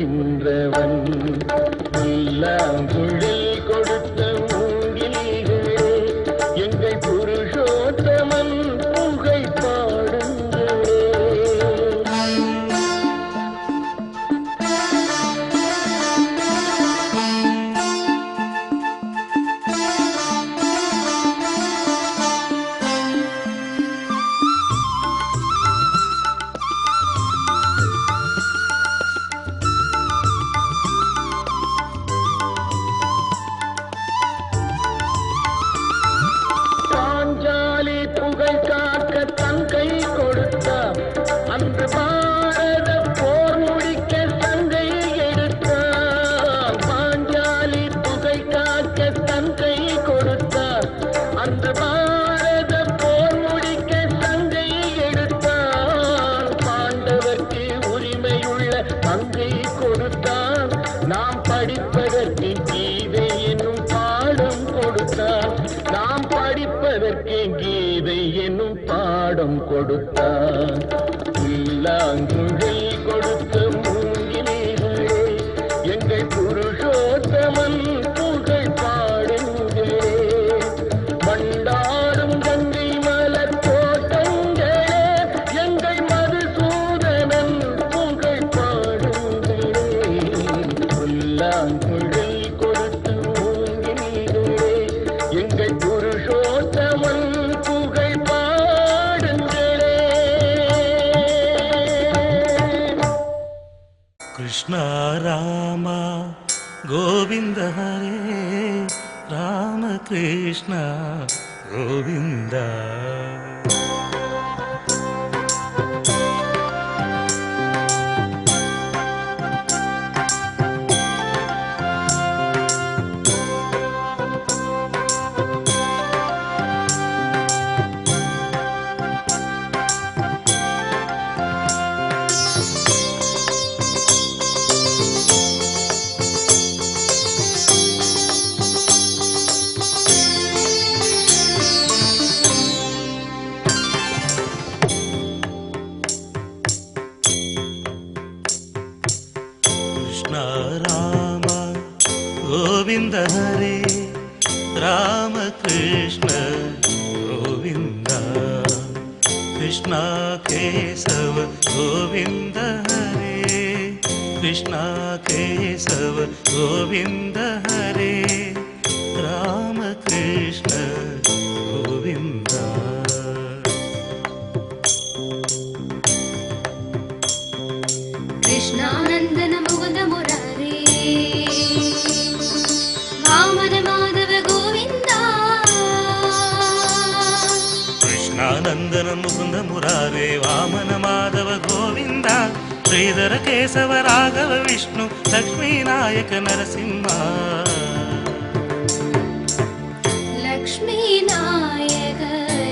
கொள்கின்றவன் புல்லாங்குழல் கொடுத்த மூங்கில்களே எங்கள் புருஷோத்தமன் புகை பாடுங்களே. பாஞ்சாலி புகழ் காக்க தன் கை கொடுத்தார். அன்று பாரத போர் முடிக்க சங்கை எடுத்தார். பாஞ்சாலி புகழ் காக்க தன் கை கொடுத்தார். அன்று பாரத போர் முடிக்க சங்கை எடுத்தார். பாண்டவர்க்கு உரிமையுள்ள பங்கை கொடுத்தார். நாம் படிப்பதற்கு கீதை என்னும் பாடம் கொடுத்தார். நாம் படிப்பதற்கு கீதை என்னும் பாடம் கொடுத்தார். புல்லாங்குழல் கொடுத்த மூங்கில்களே எங்கள் புருஷோத்தமன் புகழ் பாடுங்களே. வண்டாடும் கங்கை மலர் தோட்டங்களே எங்கள் மதுசூதனன் புகழ் பாடுங்களே. புல்லாங்குழல் கொடுத்த மூங்கில்களே எங்கள் புருஷோத்தமன் புகழ் பாடுங்களே. कृष्ण राम गोविंद हरे राम कृष्ण गोविंद. कृष्ण राम गोविंद हरे राम कृष्ण गोविंद. कृष्ण केशव गोविंद हरे कृष्ण केशव गोविंद हरे राम कृष्ण गोविंद. कृष्णानंदन मुकुंद मुरारे वामन माधव गोविंदा. कृष्णानंदन मुकुंद मुरारे वामन माधव गोविंद. श्रीधर केशव राघव विष्णु लक्ष्मी नायक नरसिंहा. लक्ष्मी नायक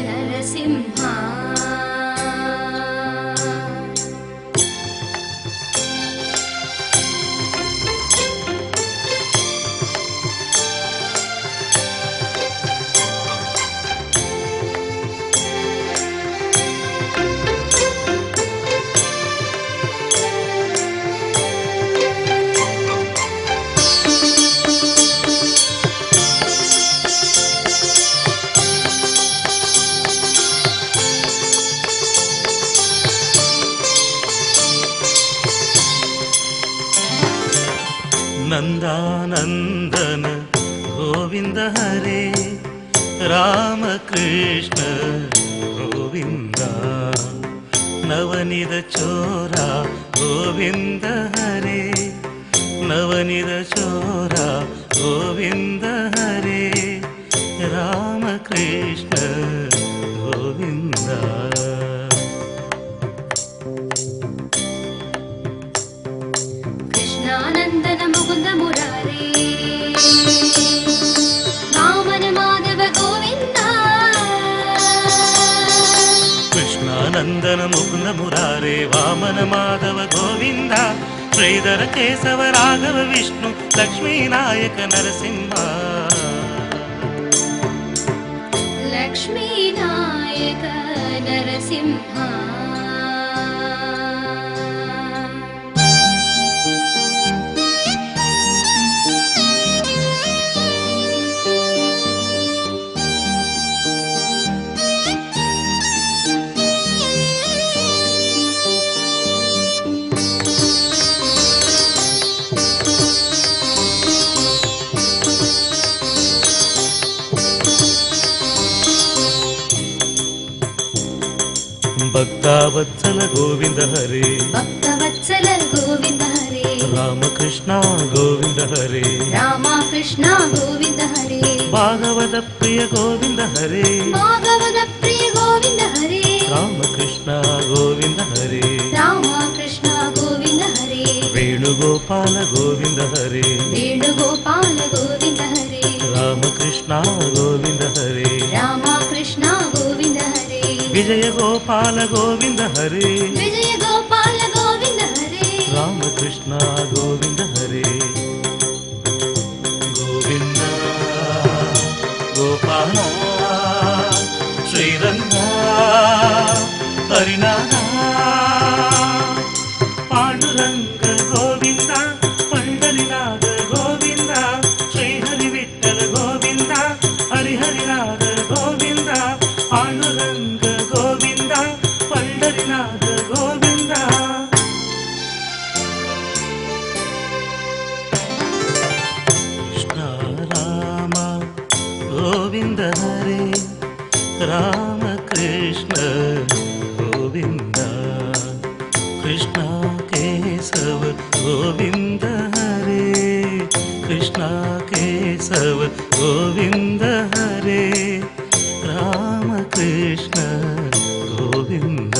नरसिंहा. नंदानंदन गोविंद हरे राम कृष्ण गोविंद. नवनीत चोरा गोविंद हरे नवनीत चोरा गोविंद हरे राम कृष्ण गोविंद. कृष्णानंदन मुकुंद मुरारे वामन माधव गोविंदा. कृष्णानंदन मुकुंद मुरारे वामन माधव गोविंद. श्रीधर केशव राघव विष्णु लक्ष्मी नायक नरसिंहा. लक्ष्मी नायक नरसिंहा. ಭಕ್ತವತ್ಸಲ ಗೋವಿಂದ ಹರೇ ಭಕ್ತವತ್ಸಲ ಗೋವಿಂದ ಹರೇ ರಾಮಕೃಷ್ಣ ಗೋವಿಂದ ಹರೇ ರಾಮಕೃಷ್ಣ ಗೋವಿಂದ ಹರೇ ಭಾಗವತ ಪ್ರಿಯ ಗೋವಿಂದ ಹರೇ ಭಾಗವತ ಪ್ರಿಯ ಗೋವಿಂದ ಹರೇ ರಾಮಕೃಷ್ಣ ಗೋವಿಂದ ಹರೇ ರಾಮಕೃಷ್ಣ ಗೋವಿಂದ ಹರೇ ವೇಣುಗೋಪಾಲ ಗೋವಿಂದ ಹರೇ ವೇಣುಗೋಪಾಲ ಗೋವಿಂದ ಹರೇ ರಾಮಕೃಷ್ಣ ಗೋವಿಂದ ಹರೇ ರಾಮಕೃಷ್ಣ ಗೋವಿಂದ ಹರೇ ವಿಜಯ ಗೋಪಾಲ ಗೋವಿಂದ ಹರೇ ವಿಜಯ ಗೋಪಾಲ ಗೋವಿಂದ ಹರೇ ರಾಮಕೃಷ್ಣ ಗೋವಿಂದ ಹರೇ ಗೋವಿಂದ ಗೋಪಾಲ ಶ್ರೀರಂಗ ಹರಿನಾಥ ಪಾಂಡುರಂಗ ಗೋವಿಂದ ಪಂಡರಿನಾಥ ಗೋವಿಂದ ಶ್ರೀಹರಿ ವಿಠಲ ಗೋವಿಂದ ಹರಿಹರಿನಾಥ ಗೋವಿಂದ ಪಾಂಡುರಂಗ ಗೋವಿಂದ ಪಂಡರಿನಾಥ ಗೋವಿಂದ ಕೃಷ್ಣ ರಾಮ ಗೋವಿಂದ ಹರೇ ರಾಮ ಕೃಷ್ಣ ಗೋವಿಂದ ಕೃಷ್ಣ ಕೇಶವ ಗೋವಿಂದ ಹರೇ ಕೃಷ್ಣ ಕೇಶವ ಗೋವಿಂದ ಹರೇ ರಾಮ ಕೃಷ್ಣ ಗೋವಿಂದ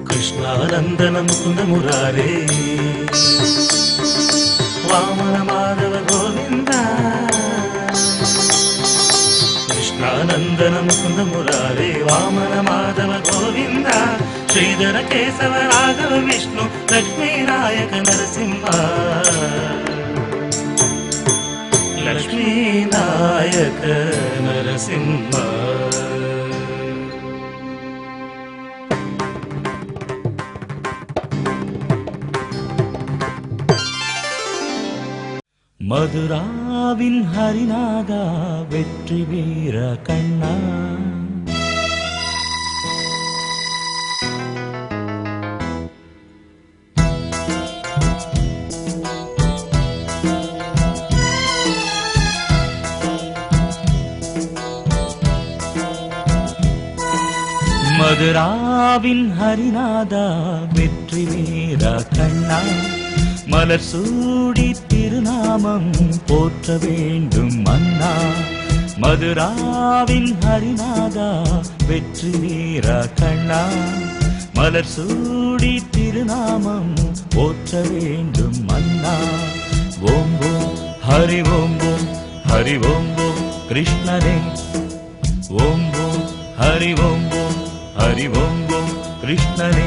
ಕೃಷ್ಣಾನಂದನ ಮುಕುಂದ ಮುರಾರೇ ವಾಮನ ಮಾಧವ ಗೋವಿಂದ ಕೃಷ್ಣಾನಂದನ ಮುಕುಂದ ಮುರಾರೇ ವಾಮನ ಮಾಧವ ಗೋವಿಂದ ಶ್ರೀಧರ ಕೇಶವ ರಾಘವ ವಿಷ್ಣು ಲಕ್ಷ್ಮೀ ನಾಯಕ ನರಸಿಂಹ ಲಕ್ಷ್ಮೀ ನಾಯಕ ನರಸಿಂಹ மதுராவின் ஹரிநாதா வெற்றி வீர கண்ணா மதுராவின் ஹரிநாதா வெற்றி வீர கண்ணா மலர் சூடி திருநாமம் போற்ற வேண்டும் மன்னா மதுராவின் ஹரிநாதா வெற்றி வீர கண்ணா மலர் சூடி திருநாமம் போற்ற வேண்டும் மன்னா ஓம் ஓம் ஹரி ஓம் ஓம் ஹரி ஓம் ஓம் கிருஷ்ணனே ஓம் ஓம் ஹரி ஓம் ஓம் ஹரி ஓம் ஓம் கிருஷ்ணனே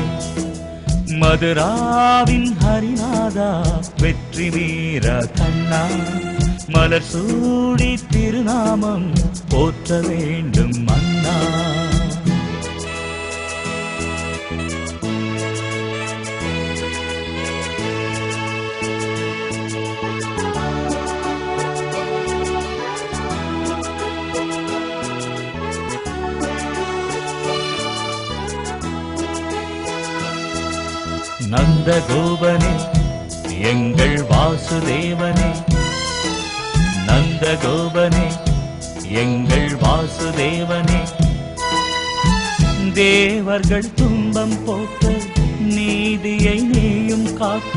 மதுராவின் ஹரிநாதா வெற்றி வீர கண்ணா மலர் சூடி திருநாமம் போற்ற வேண்டும் மன்னா நந்தகோபனே எங்கள் வாசுதேவனே நந்தகோபனே எங்கள் வாசுதேவனே தேவர்கள் துன்பம் போக்க நீதியை நீயும் காக்க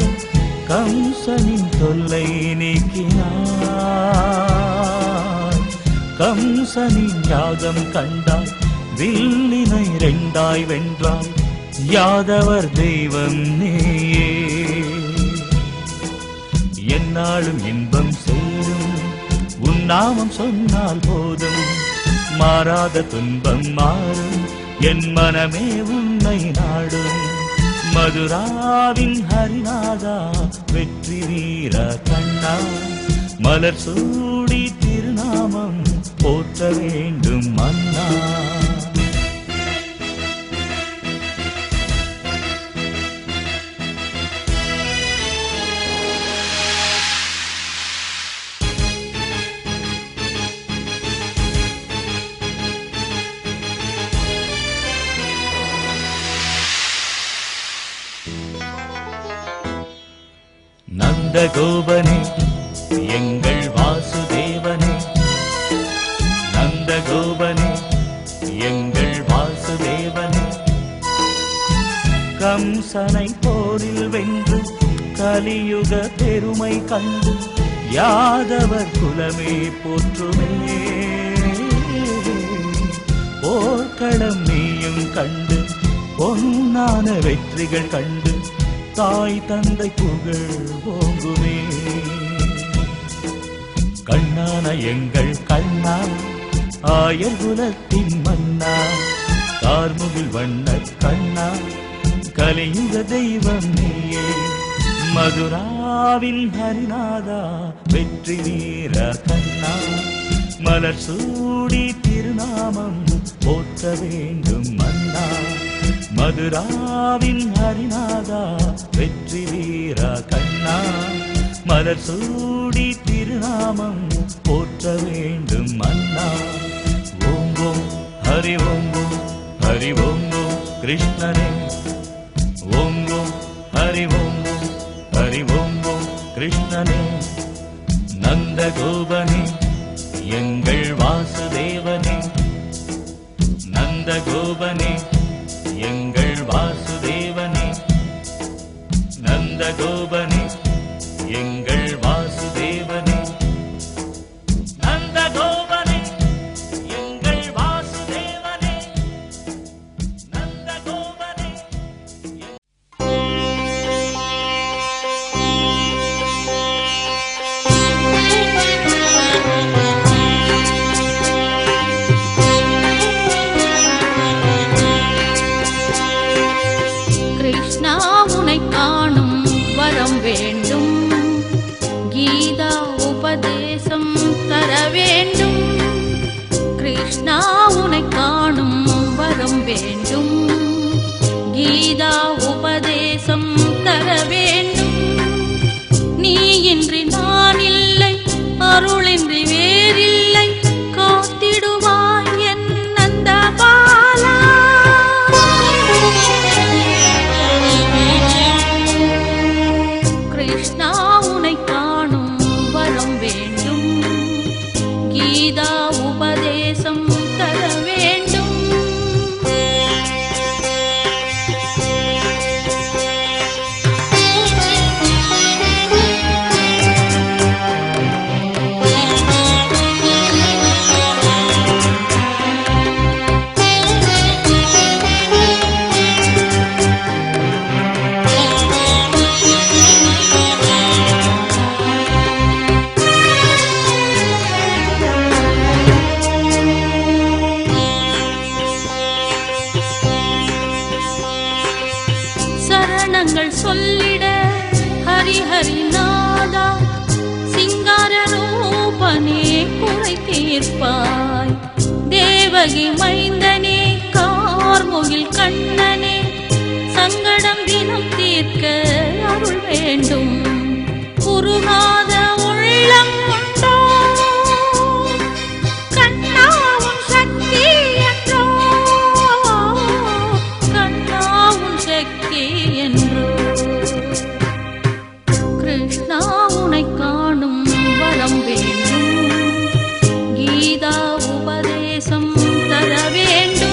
கம்சனின் தொல்லை நீக்கினாய் கம்சனின் யாகம் கண்டாய் வில்லினை இரண்டாய் வென்றாய் யாதவர் தெய்வம் நீயே என்னாலும் இன்பம் சேரும் உன் நாமம் சொன்னால் போதும் மாறாத துன்பம் மாறும் என் மனமே உன்னை நாடும் மதுராவின் ஹரிநாதா வெற்றி வீர கண்ணா மலர் சூடி திருநாமம் போற்ற வேண்டும் மன்னா நந்தகோபனே எங்கள் வாசுதேவனே கம்சனை போரில் வென்று கலியுக பெருமை கண்டு யாதவர் குலமே போற்றுமே. போர்க்களம் நீயும் கண்டு பொன்னான வெற்றிகள் கண்டு தாய் தந்தை புகழ் ஓங்குமே. கண்ணான எங்கள் கண்ணா ஆயர் குலத்தின் மன்னா, கார்முகில் வண்ண கண்ணா கலியுக தெய்வம் நீயே. மதுராவின் ஹரிநாதா வெற்றி வீர கண்ணா, மலர் சூடி திருநாமம் போற்ற வேண்டும் மன்னா. மதுராவின் ஹரிநாதா வெற்றி வீர கண்ணா, மலர் சூடி திருநாமம் போற்ற வேண்டும் மன்னா. ஓம் ஓம் ஹரி ஓம் ஓம் ஹரி ஓம் ஓம் கிருஷ்ணனே. ஓம் ஓம் ஹரி ஓம் ஓம் ஹரி ஓம் ஓம் கிருஷ்ணனே. நந்த கோபனே எங்கள் வாசுதேவனே, நந்த கோபனே எங்கள் வாசுதேவனே, நந்த கோபனே எங்கள் வாசுதேவனே, நந்த கோபனே எங்கள் வாசுதேவனே, நந்த கோபனே. கிருஷ்ணா உனை காணும் வரம் வேண்டும், கீதா உபதேசம் தர வேண்டும். கிருஷ்ணா உனை காணும் வரம் வேண்டும், கீதா உபதேசம் தர வேண்டும். நீ இன்றி நான் இல்லை, அருளின்றி வேறில்லை, காத்திடுவாய் என் நந்த பாலா. கிருஷ்ணா உனை காணும் வரம் வேண்டும், கீதா உபதேசம் தர வேண்டும். சரணங்கள் சொல்லிட ஹரி ஹரி நாதா, சிங்கார ரூபனே குறை தீர்ப்பாய். தேவகி மைந்தனே கார்முகில் கண்ணனே, சங்கடம் தினம் தீர்க்க அருள் வேண்டும். குருநாத உள்ளம் கொண்டோ கண்ணாவும் சக்தி என்றோ, கண்ணாவும் சக்தி என்றோ. கிருஷ்ணா உனை காணும் வரம் வேண்டும், கீதா உபதேசம் தர வேண்டும்.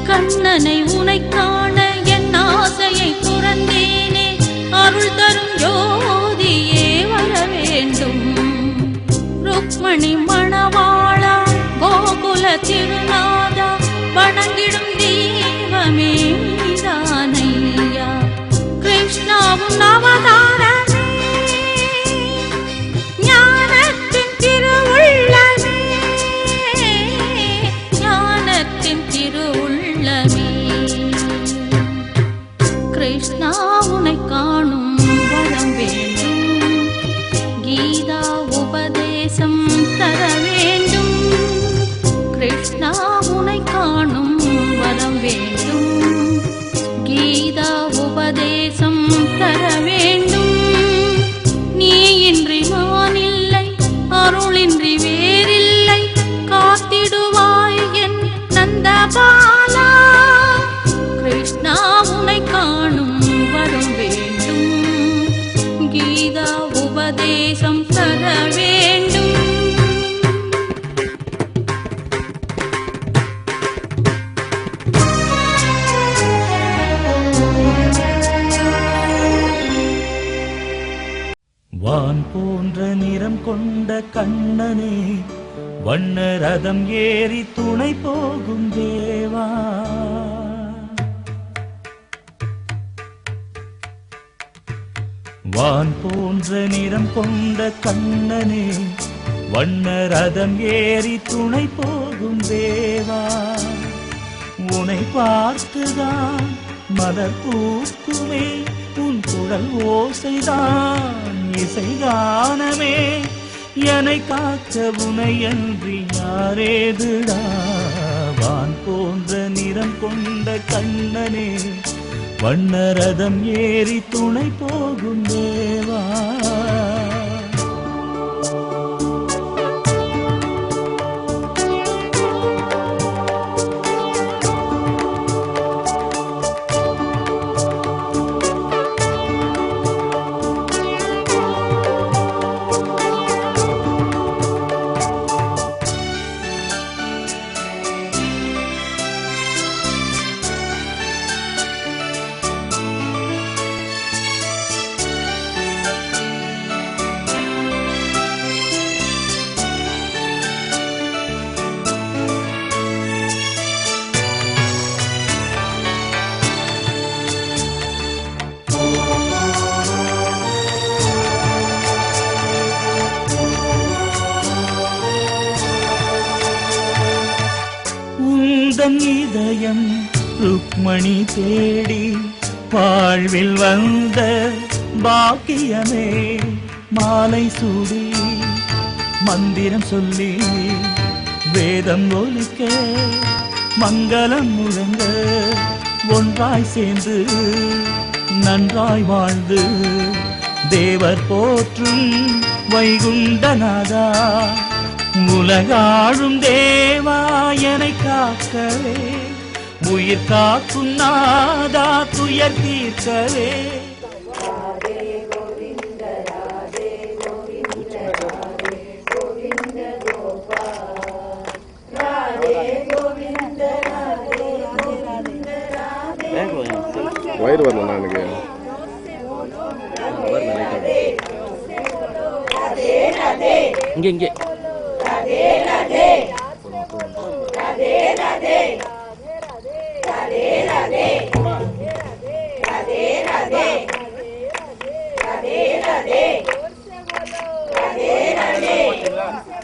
கண்ணனை உனை காண என் ஆசையை துறந்தேனே, அருள் தரும் ஜோதியே வர வேண்டும். ருக்மணி மணவாளா கோகுல திருநாதா, வணங்கிடும் தெய்வமே நீதானையா. கிருஷ்ணாவும் அவதாரமே, ஞானத்தின் திருவுள்ளமே, ஞானத்தின் திருவுள்ளமே. கிருஷ்ணா உனை காணும் வரம் வேண்டும், கீதா உபதேசம் தர வேண்டும். கிருஷ்ணா உனை காணும் நிறம் கொண்ட கண்ணனே வண்ண ரதம் ஏறி துணை போகும் தேவா. வான் போன்ற நிறம் கொண்ட கண்ணனே வண்ண ரதம் ஏறி துணை போகும் தேவா. உனை பார்த்துதான் மலர் பூக்குமே, உன் குழல் ஓசைதான் இசைகானமே. என்னை காக்க உனை அன்றி யாரேதுடா. வான் போன்ற நிறம் கொண்ட கண்ணனே வண்ண ரதம் ஏறி துணை போகும் தேவா. இதயம் ருக்மணி தேடி வாழ்வில் வந்த பாக்கியமே. மாலை சூடி மந்திரம் சொல்லி வேதம் ஒலிக்க மங்களம் முழங்க ஒன்றாய் சேர்ந்து நன்றாய் வாழ்ந்து தேவர் போற்றும் வைகுண்டநாதா. உலகாழும் தேவா என்னை காக்கவே, உயிர் காக்கும் நாதா துயர் தீர்க்கவே. வயிறு வரல எனக்கு. இங்கே இங்கே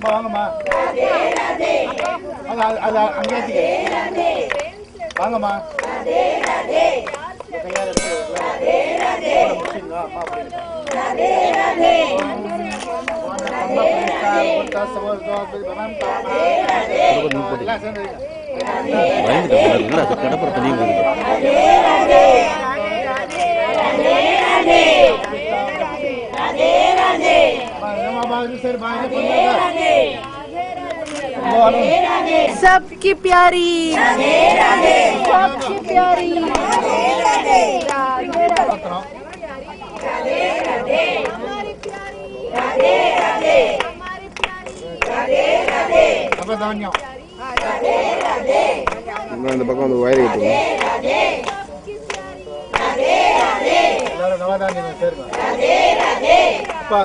வாங்கம்மா, வாங்கம்மா. सबकी प्यारी, सबकी प्यारी। இந்த பக்கம் வந்து வயிறு கட்டுவோம்.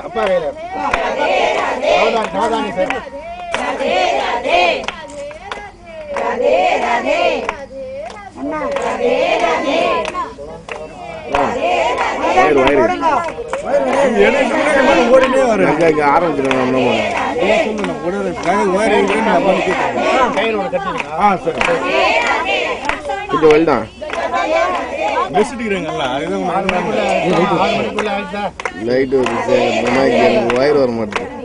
அப்பா வேலை நவதானி சார். கொஞ்சம் வயல் தான் லைட் வருது. எனக்கு வயிறு வர மாட்டேங்குது.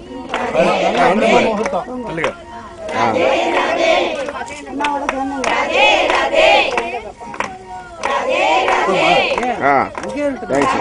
தேங்க்ஸ்.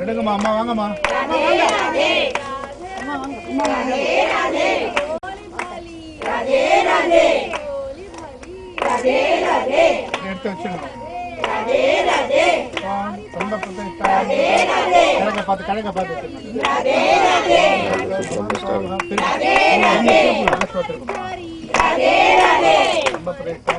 எடுங்கம்மா, அம்மா வாங்கம்மா. எடுத்து வச்சுக்கணும். ரொம்ப பிரதிஷ்டா கழக பார்த்து ரொம்ப பிரதிஷ்டா